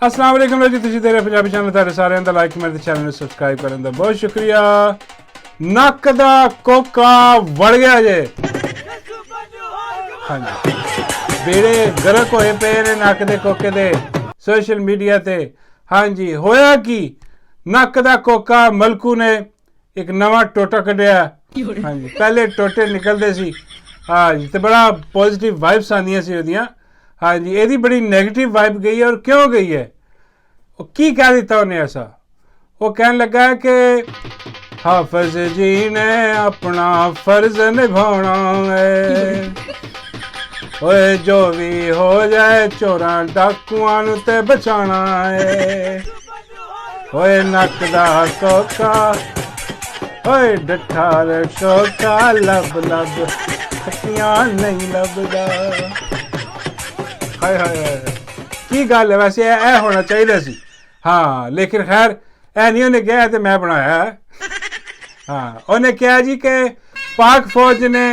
अस्सलाम वालेकुम जी, तुसीं देख रहे पंजाबी चैनल। तुहाडे सारिਆਂ ਦਾ ਲਾਈਕ ਕਮੈਂਟ ਤੇ ਚੈਨਲ ਨੂੰ ਸਬਸਕ੍ਰਾਈਬ ਕਰਨ ਦਾ ਬਹੁਤ ਸ਼ੁਕਰੀਆ। ਨੱਕ ਦਾ ਕੋਕਾ ਵੜ ਗਿਆ ਜੇ। ਹਾਂਜੀ, ਬੇੜੇ ਗਰਕ ਹੋਏ ਪਏ ਨੇ ਨੱਕ ਦੇ ਕੋਕੇ ਦੇ ਸੋਸ਼ਲ ਮੀਡੀਆ ਤੇ। ਹਾਂਜੀ, ਹੋਇਆ ਕੀ, ਨੱਕ ਦਾ ਕੋਕਾ ਮਲਕੂ ਨੇ ਇੱਕ ਨਵਾਂ ਟੋਟਾ ਕੱਢਿਆ। ਹਾਂਜੀ, ਪਹਿਲੇ ਟੋਟੇ ਨਿਕਲਦੇ ਸੀ ਹਾਂਜੀ ਤੇ ਬੜਾ ਪੋਜ਼ਿਟਿਵ ਵਾਈਬਸ ਆਉਂਦੀਆਂ ਸੀ ਉਹਦੀਆਂ। ਹਾਂਜੀ, ਇਹਦੀ ਬੜੀ ਨੈਗੇਟਿव वाइब गई है। और क्यों गई है, वो की कह दिता उन्हें ऐसा। वो कहने लगा है कि हाफिज जी ने अपना फर्ज निभाना है, ओए जो भी हो जाए चोरां डाकुआं नूं ते बचाना है, ओए नक दा कोका ओए डठा कोका लब लब थकियां नहीं लभदा। हाय हाय हाय, की गल है वैसे ए होना चाहिए सी। हाँ, लेकिन खैर ए नहीं उन्हें कहा तो मैं बनाया। हाँ, उन्हें कहा जी कि पाक फौज ने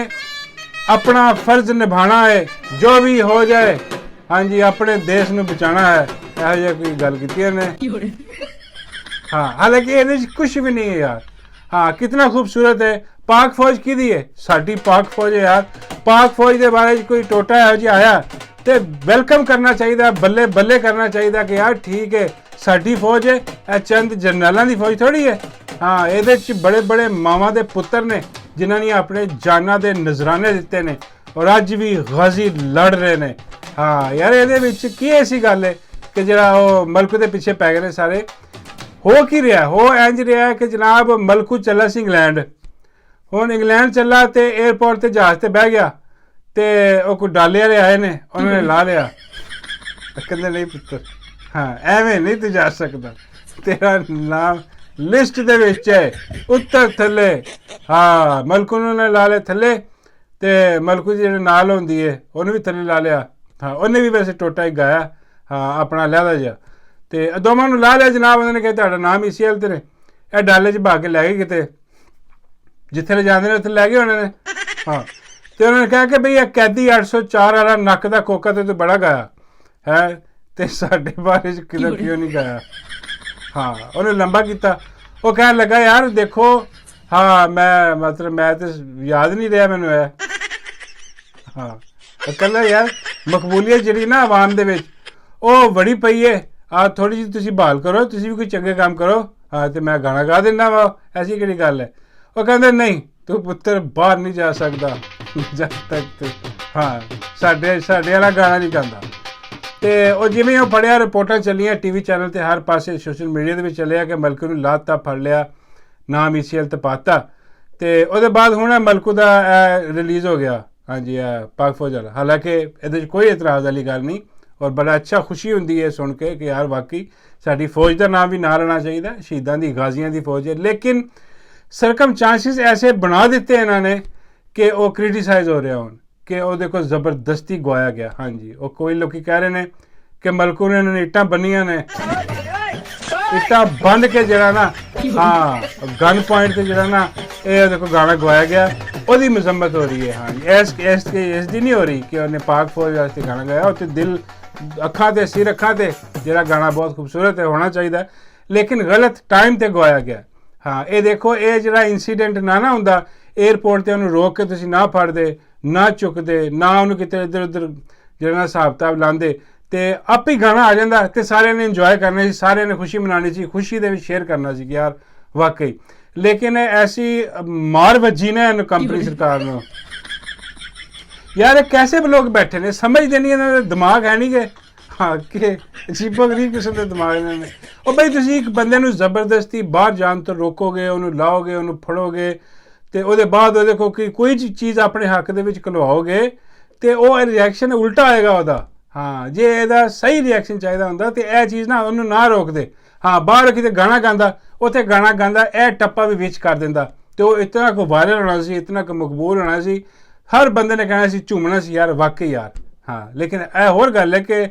अपना फर्ज निभाना है, जो भी हो जाए। हाँ जी, अपने देश नूं बचाना है, यहो जिही कोई गल कीती उन्हें। हाँ, हालांकि ये कुछ भी नहीं है यार। हाँ, कितना खूबसूरत है। पाक फौज किहदी है, साडी पाक फौज है यार। पाक फौज के बारे में कोई टोटा यहो जिहा आया तो वेलकम करना चाहिए, बल्ले बल्ले करना चाहिए कि यार ठीक है साडी फौज है, यह चंद जरनैलों की फौज थोड़ी है। हाँ, ये बड़े बड़े मावां दे पुत्र ने जिन्होंने अपने जाना दे नजराने दिते ने और अज भी गाजी लड़ रहे ने। हाँ यार, ये की ऐसी गल है कि जरा वो मलकू के पिछे पै गए सारे। हो की रहा, हो इंज रहा है कि जनाब मलकू चला सी इंग्लैंड। हुण इंग्लैंड चला तो एयरपोर्ट ते जहाज ते बह गया ते वो कोई डाले वाले आए ने, उन्होंने ला लिया। कहते नहीं पुत्र, हाँ एवें नहीं तू जा सकता, तेरा नाम लिस्ट दे विच है, उत्तर थले। हाँ, मलकू ने ला लिया थले ते मलकू जी नाल होंदी है उन्हें भी थले ला लिया। हाँ, उन्हें भी वैसे टोटा ही गाया। हाँ, अपना लहदा जा ते दोवां नूं ला लिया जनाब। उन्होंने कहा तुहाडा नाम इसी हालत ने, यह डाले च बहा के लै गए किते, जिथे ले जाते हैं उत्थे लै गए उन्होंने। हाँ, तो उन्होंने कहा कि भई कैदी 804 वाला नक का कोका तो बड़ा गाया है, तो साढ़े बारे क्यों नहीं गाया। हाँ, उन्हें लंबा किया। वो कहने लगा यार देखो, हाँ मैं मतलब मैं तो याद नहीं रहा मैनू है। हाँ, कहना यार मकबूलीयत जी ना आवाम दे विच वो बड़ी पई है। हाँ, थोड़ी जी तुसीं बहाल करो, तुसीं भी कोई चंगे काम करो। हाँ, तो मैं गाना गा देना वा, ऐसी किहड़ी गल है। वो कहते नहीं तू पुत्र बाहर नहीं जा सकता जब तक तू हाँ साडे वाला गाना नहीं गांदा। तो जिवें वो पढ़िया रिपोर्टां चलियां टीवी चैनल ते हर पासे सोशल मीडिया दे विच चलिया कि मलकू नूं लाता फड़ लिया, नाम ईसीएल ते पाता। तो उसदे बाद हुण मलकू दा रिलीज़ हो गया। हाँ जी, पाक फौज वाला। हालांकि इहदे कोई इतराज़ वाली गल नहीं और बड़ा अच्छा खुशी हुंदी है सुन के कि यार वाकई साडी फौज का नाम भी ना लेना चाहिए, शहीदां दी गाजियां दी फौज है। लेकिन सरकमचांसिस ऐसे बना दिते इन्होंने कि वो क्रिटिसाइज हो रहा हूँ कि वो देखो जबरदस्ती गवाया गया। हाँ जी, वो कोई लोग कह रहे हैं कि मलकू ने इन्होंने इट्टां बनिया ने, इट्टां बन के जरा ना हाँ गन पॉइंट से जरा ना ये देखो गाना गवाया गया, उसकी मजम्मत हो रही है। हाँ जी, इसकी नहीं हो रही कि उन्हें पाक फौज वास्ते गाना गाया। उत्ते दिल अखा ते सिर अखा ते जरा गाना बहुत खूबसूरत है, होना चाहिए, लेकिन गलत टाइम ते गवाया गया। हाँ, ये देखो ये जरा इंसीडेंट ना हुंदा एयरपोर्ट ते उन्होंने रोक के तुसीं ना फड़दे, ना चुकदे, ना उन्होंने किते इधर उधर जरा हिसाब किताब लांदे ते आप ही गाना आ जाता तो सारे ने इंजॉय करना सी, सारे ने खुशी मनानी सी, खुशी दे विच शेयर करना सी कि यार वाकई। लेकिन ऐसी मार वजी ने कंपनी सरकार ने यार, कैसे लोग बैठे ने समझते नहीं, इन्होंने दिमाग है नहीं कि हाँ कि अजीबो गरीब किस्म के दिमाग इन्होंने। और भाई तुसीं एक बंदे नूं जबरदस्ती बाहर जान तो रोकोगे, उन्होंने लाओगे, उन्होंने फड़ोगे तो उसदे बाद वो देखो कि कोई चीज़ अपने हक दे विच कलवाओगे तो वह रिएक्शन उल्टा आएगा वह। हाँ, जे ਇਹਦਾ सही रिएक्शन चाहिए होंदा तो यह चीज़ ना उन्होंने ना रोकते। हाँ, बाहर किते गाना गांदा उत्थे गाना गांदा यह टप्पा भी विच कर दिंदा तो इतना को वायरल होना सी, इतना को मकबूल होना सी, हर बंदे ने कहना सी, झूमना सी यार वाकई यार। हाँ, लेकिन यह होर गल है कि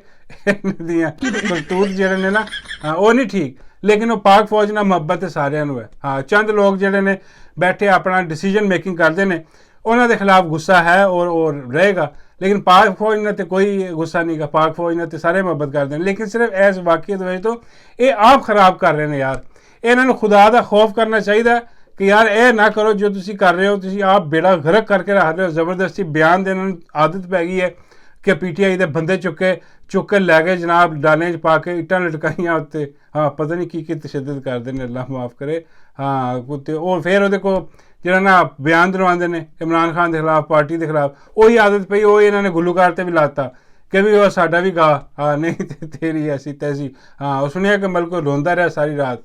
करतूत जेहड़े ने ना हाँ वो नहीं ठीक, लेकिन वो पाक फौज नाल मुहब्बत सारिਆਂ ਨੂੰ है। हाँ, चंद लोग जेहड़े ने बैठे अपना डिसीजन मेकिंग करते हैं उन्होंने खिलाफ गुस्सा है और रहेगा, लेकिन पाक फौज ने तो कोई गुस्सा नहीं, पाक फौज ने तो सारे मुहब्बत करते हैं, लेकिन सिर्फ इस वाकई की वजह तो ये आप खराब कर रहे हैं यार। इन्होंने खुदा का खौफ करना चाहिए कि यार ये ना करो जो तुसी कर रहे हो, तुसी आप बेड़ा गर्क करके रख रहे हो। ज़बरदस्ती बयान देने आदत पै गई है कि PTI के बंदे चुक के लै गए जनाब, डालें पा के इट्टां लटकाइयां उत्ते। हाँ पता नहीं की तशद्दुद करते हैं, अल्लाह माफ़ करे। हाँ कुत्ते और फिर वो को ਜਿਹੜਾ ना बयान दिलवाते हैं इमरान खान के खिलाफ, पार्टी के खिलाफ, वही आदत पई, वो इन्होंने गुलूकार ते भी लाता कि भी वो साडा भी गा। हाँ नहीं तेरी ऐसी तैसी। हाँ सुनिया कि मल को रोंदा रहा सारी रात।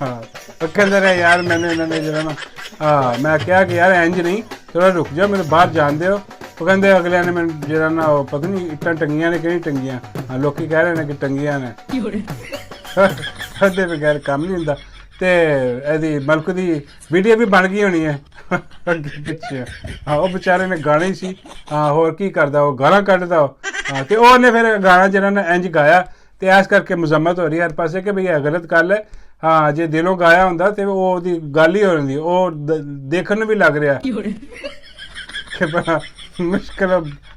हाँ कहते रहे यार मैंने इन्होंने जो ना, हाँ मैं क्या कि यार इंज नहीं, थोड़ा रुक जाओ, मैंने बाहर जान दो। वो कहते अगले ने मैं जो ना पता नहीं इट्टां टंगियां ने कि टंगियां। हाँ लोग कह रहे हैं कि टंगियां ने बगैर काम नहीं होंदा। तो यदि मलक की वीडियो भी बन गई होनी है अगे पिछे। हाँ वो बेचारे ने गाने ही सी। हाँ होर की करदा, वो गाना कड्ढदा। हाँ तो उन्हें फिर गाना जो ना इंज गाया, तो इस करके मजम्मत हो रही है हर पासे कि भाई यह गलत गल है। हाँ जे दिलों गाया होंदा तो वो गल ही हो रही, वो देखने भी लग रहा कि बड़ा मुश्किल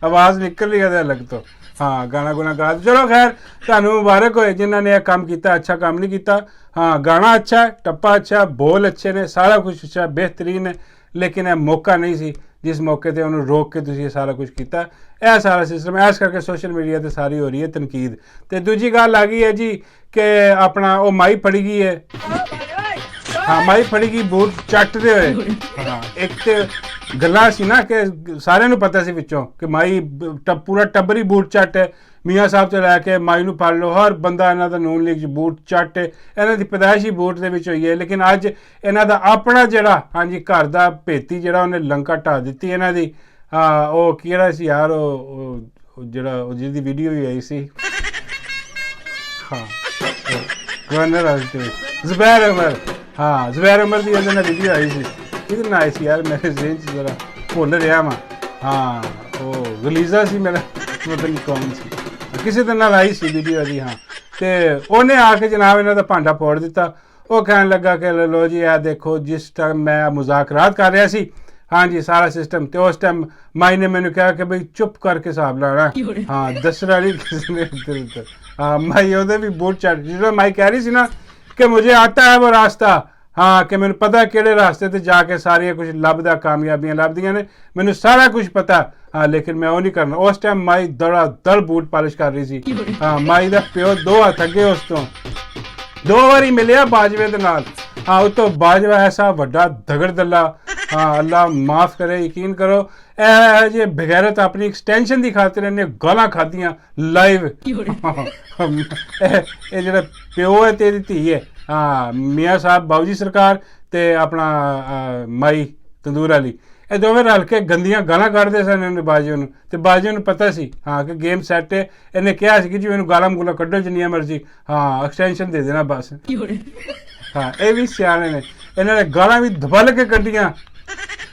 आवाज़ निकल रही है अलग तो। हाँ गाना गुना गा। चलो खैर तुहानू मुबारक होए जिन्होंने यह काम किया, अच्छा काम नहीं किया। हाँ गाना अच्छा, टप्पा अच्छा, बोल अच्छे ने, सारा कुछ अच्छा बेहतरीन है, लेकिन यह मौका नहीं सी जिस मौके पर उन्होंने रोक के तुसीं सारा कुछ किया। यह सारा सिस्टम इस करके सोशल मीडिया पर सारी हो रही है तनकीद। तो दूजी गल आ गई है जी कि अपना वो माई फड़ी गई है। हाँ माई फड़ी गई बूट चट्टदे होए। हाँ एक तो गल्लां सी ना कि सारिਆਂ ਨੂੰ पता सी विचों कि माई पूरा टब्बर ही बूट चट है, मियाँ साहब तो लैके माई नूं फड़ लो, हर बंदा इन्हां दा नून लीग बूट चट है, इन्हां दी पैदाइश ही बूट दे विच होई है। लेकिन अज इन्हां दा अपना जिहड़ा हाँ जी घर दा भेती जिहड़ा उन्हें लंका ढा दित्ती इन्हां दी। ਉਹ ਕਿਹੜਾ ਸੀ यार ਉਹ ਜਿਹੜਾ ਜਿਹਦੀ ਵੀਡੀਓ ਵੀ ਆਈ ਸੀ। हाँ गवर्नर ज़ुबैर अहमद। हाँ ज़ुबैर अहमद की उन्होंने वीडियो आई सी, किहदे नाल आई सी यार मेरे ज़हन च जरा भुल रहा वां। हाँ वो गलीजा सी मेरा पता नहीं कौन सी, किसी के नाल आई सी वीडियो दी। हाँ तो उन्हें आके जनाब इन्हां दा भांडा फोड़ दिता। वो कहन लगा कि लो जी आ देखो जिस टाइम मैं मुज़ाकरात कर रहा सी, हाँ जी सारा सिस्टम, तो उस टाइम माई ने मैंने कहा कि भाई चुप करके हिसाब लाना। हाँ दसना नहीं किसी ने इधर उधर। हाँ माई वो भी बूट चढ़, जो माई कह रही सी ना कि मुझे आता है वो रास्ता। हाँ कि मैंने पता किहड़े रास्ते ते जाके सारिया कुछ लभदा, कामयाबियां लभदियां ने, मैंने सारा कुछ पता। हाँ लेकिन मैं वो नहीं करना। उस टाइम माई दड़ा दड़ बूट पालिश कर रही सी। हाँ माई दा प्यो दो हथ अगे उस तो दो बारी मिलिया बाजवे दे नाल। हाँ उस तो बाजवा ऐसा वड्डा दगड़ दल्ला। हाँ अल्लाह माफ़ करे, यकीन करो ए जे बगैरत अपनी एक्सटेंशन की खातिर इन्हें गालां खादियां लाइव। ये जो प्यो है तेरी धी है। हाँ मियाँ साहब बाबू जी सरकार ते अपना माई तंदूर वाली, ये दोवें रल के गंदियां गालां कढ़दे सन इन्हें बाजियों नूं, ते बाजियों नूं पता सी हाँ कि गेम सैट है। इन्हें कहा सी कि जी मैनूं गालां गूलां कड्ढो जिन्नियां मर्जी, हाँ एक्सटेंशन दे देना बस। हाँ ये भी सियाने ने, इन्होंने गालां भी दबल के कड्ढियां।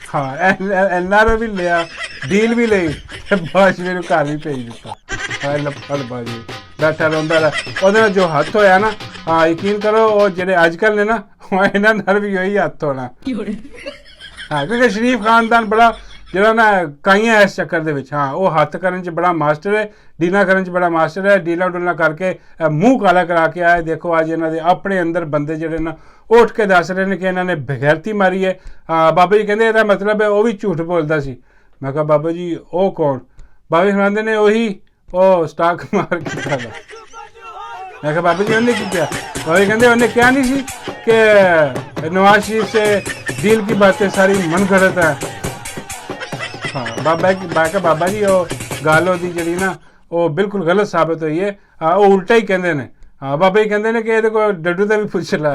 हाँ NRO भी लिया, डील भी ली, बाजवे नूं घर भी भेज दिता। हाँ लफड़ बाजी बैठा रोंदा रहा। उहदे जो हथ होया ना, हाँ यकीन करो वो जिहड़े अजकल ने ना इन्हां नाल भी वही हथ होना। हाँ क्योंकि शरीफ खानदान बड़ा ਜਿਹੜਾ ਨਾ ਕਾਈਆਂ ਇਸ ਚੱਕਰ ਦੇ ਵਿੱਚ। ਹਾਂ ਉਹ ਹੱਥ ਕਰਨ 'ਚ ਬੜਾ ਮਾਸਟਰ ਹੈ, ਡੀਲਾਂ ਕਰਨ 'ਚ ਬੜਾ ਮਾਸਟਰ ਹੈ, ਡੀਲਾਂ ਡੁਲਾਂ ਕਰਕੇ ਮੂੰਹ ਕਾਲਾ ਕਰਾ ਕੇ ਆਏ। ਦੇਖੋ ਅੱਜ ਇਹਨਾਂ ਦੇ ਆਪਣੇ ਅੰਦਰ ਬੰਦੇ ਜਿਹੜੇ ਨਾ ਉੱਠ ਕੇ ਦੱਸ ਰਹੇ ਨੇ ਕਿ ਇਹਨਾਂ ਨੇ ਬਗੈਰਤੀ ਮਾਰੀ ਹੈ। ਬਾਬਾ ਜੀ ਕਹਿੰਦੇ ਇਹਦਾ ਮਤਲਬ ਹੈ ਉਹ ਵੀ ਝੂਠ ਬੋਲਦਾ ਸੀ। ਮੈਂ ਕਿਹਾ ਬਾਬਾ ਜੀ ਉਹ ਕੌਣ? ਬਾਬਾ ਜੀ ਸੁਣਾਉਂਦੇ ਨੇ ਉਹੀ ਉਹ ਸਟਾਕ ਮਾਰਕੀਟ ਵਾਲਾ। मैं कहा बाबा जी उन्होंने की किया? बाबा जी कहते उन्हें क्या नहीं सी कि नवाज शरीफ से डील की बातें सारी मन गलत है। हाँ बाबा जी वो गल होती जी ना वो बिल्कुल गलत साबित हुई है। हाँ वो उल्टा ही कहते हैं। हाँ बाबा जी कहते हैं कि ये को डड्डू का भी पूछ ला,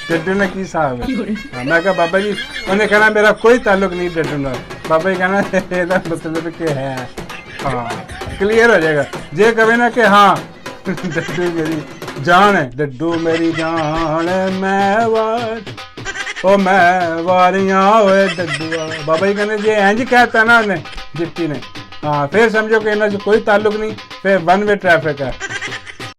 डड्डू ने की हिसाब है। हाँ मैं कहा बाबा जी उन्हें कहना मेरा कोई ताल्लुक नहीं डड्डू नाल। बाबा जी कहना ਇਹਦਾ मतलब कि है। हाँ क्लियर हो जाएगा। जे कहे ना कि हाँ डड्डू मेरी जान है, डड्डू मेरी जान है मैं वारियां होए डड्डू। बाबा जी कहने जे इंज कहता ना उन्हें जिप्टी ने, हाँ फिर समझो कि इन्होंने कोई ताल्लुक नहीं, फिर वन वे ट्रैफिक है।